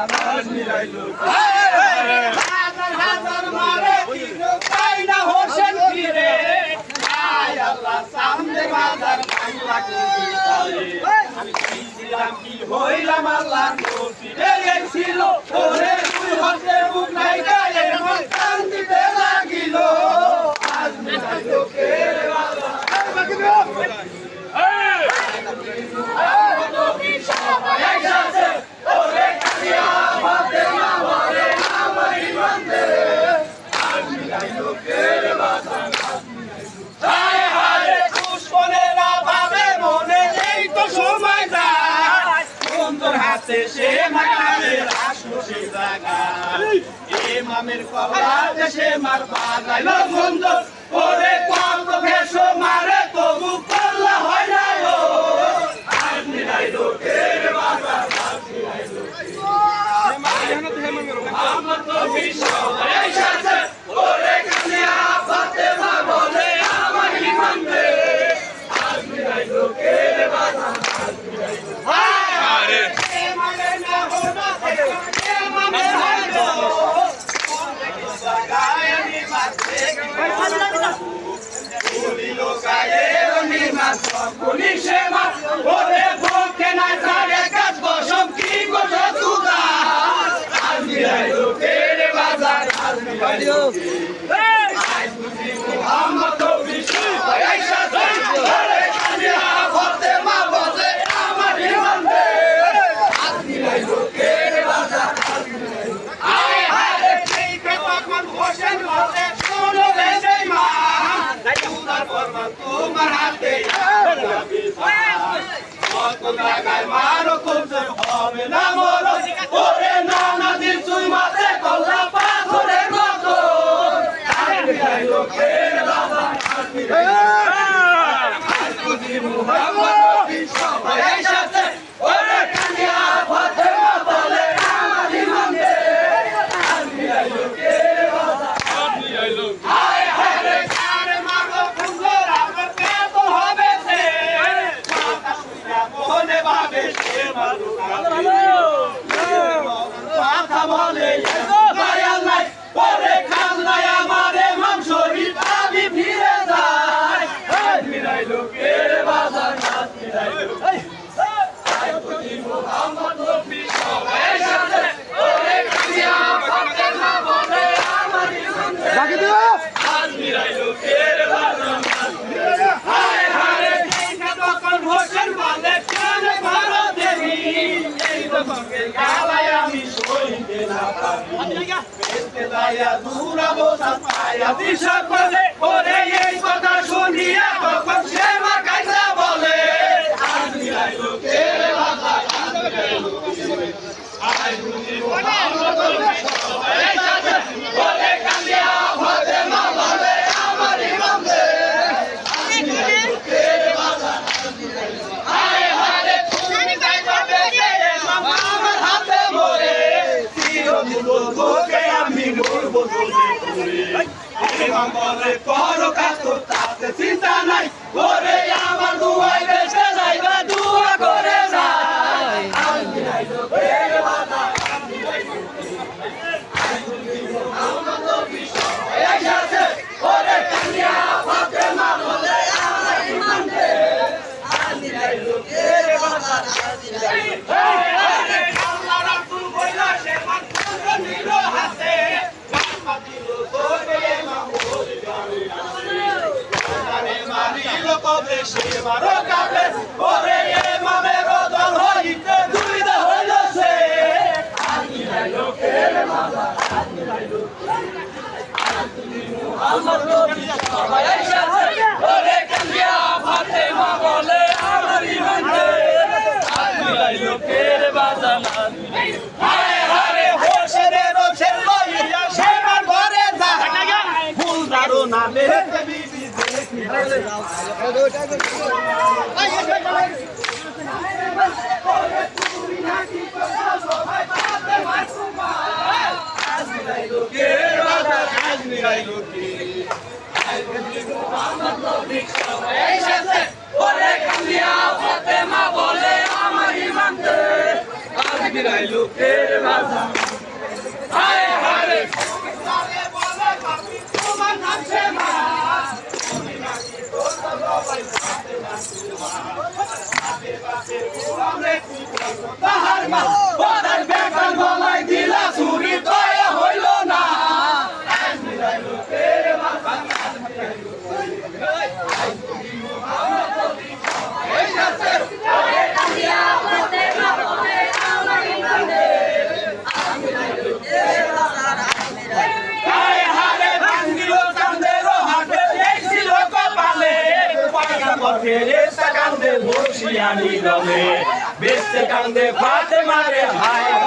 আজ মিলাইলো হাজার হাজার মারে কিনো পাই না হোসেন ফিরে আয় আল্লাহ সামনে বাজার বাংলা কুড়ি আমি ছিলাম কি হইলাম আল্লাহ নসিবে ছিল ওরে তুই হতে মুখ নাই গায়ে মন কান্দিতে লাগিল আজ মিলাইলো কে বাবা সে মাকামের আসলো সে জায়গায় ইমামের কবরা দেশে মার বাজাইলো সুন্দর ওরে কত ভেসো মারে তবু করলা হয় না ও আজ মিলাইলো কে বাবা আজ মিলাইলো আমার তো বিষয় এই সাথে ওরে কানিয়া ফাতেমা বলে আমার ইমান দে আজ মিলাইলো কে বাবা আজ মিলাইলো আরে পুলিশে মা ওরে ভোকে না তারে কাজ বসম কি গোটা তুদা আজ মিলাইলো কে রে বাজার আজ মিলাইলো আজ বুঝি মোহাম্মদ তো বিশু এই সাথে ওরে কানিয়া ফাতেমা বলে আমার ইমান দে আজ মিলাইলো কে রে বাজার আজ মিলাইলো আয় হায় এই বেতকমান হোসেন বলে শোনো রে বেঈমান উদার ফরমান তোমার হাতে মারো খুঁজে হবে না মরো ওরে নানা দিন তুই মাঝে কল্লা পাথরের মতো এই কথা শুনিয়া তখন সে মা কাইসা বলে আজ মিলাইলো কে রে বাবা আজ মিলাইলো আজ বুঝি মোহাম্মদ এই সাথে বলে কালিয়া ফাতেমা বলে আমার ইমাম দে আজ মিলাইলো কে রে বাবা আজ মিলাইলো আয় হারে তুমি তাই পাবে যে আমার হাতে মরে চিরদিন তোকে আমি মরবো ইমাম বলে করো কাজ তো তাতে চিন্তা নাই ওরে আমার দুয়াই বেশে যাইবা দুয়া করে যাই আজ মিলাইলো কে রে বাবা আজ মিলাইলো আজ বুঝি মোহাম্মদ বিষয় এই সাথে ওরে কানিয়া ফাতেমা বলে আমার ইমান দে আজ মিলাইলো কে রে বাবা আজ মিলাইলো আরে আল্লাহ রাসূল বইলা সে মান নিল হাতে বাবা দিল তোরে কবে সে মারো কাবে ওরে ইমামের দল হইতে দুইটা হইল সে আজ মিলাইলো কে রে বাবা আজ মিলাইলো আজ তুমি মুহাম্মদ নবী সবাই সাথে ওরে কালিয়া ফাতেমা বলে আমার ইমান দে আজ মিলাইলো কে রে বাবা আজ মিলাইলো হায় হারে হোসেনের রোশেন লইয়া সে মার ঘরে যা ফুল দারো নামে বিবি দেখি বলে আমার ইমান দে আজ মিলাইলো কে বাবা হায় হায় তোমার নাম সে মা তাহার মা ওদের বেকার গলায় দিলা ছুরি দয়া হইল না বেচতে কান্দে ফাতে মারে হায়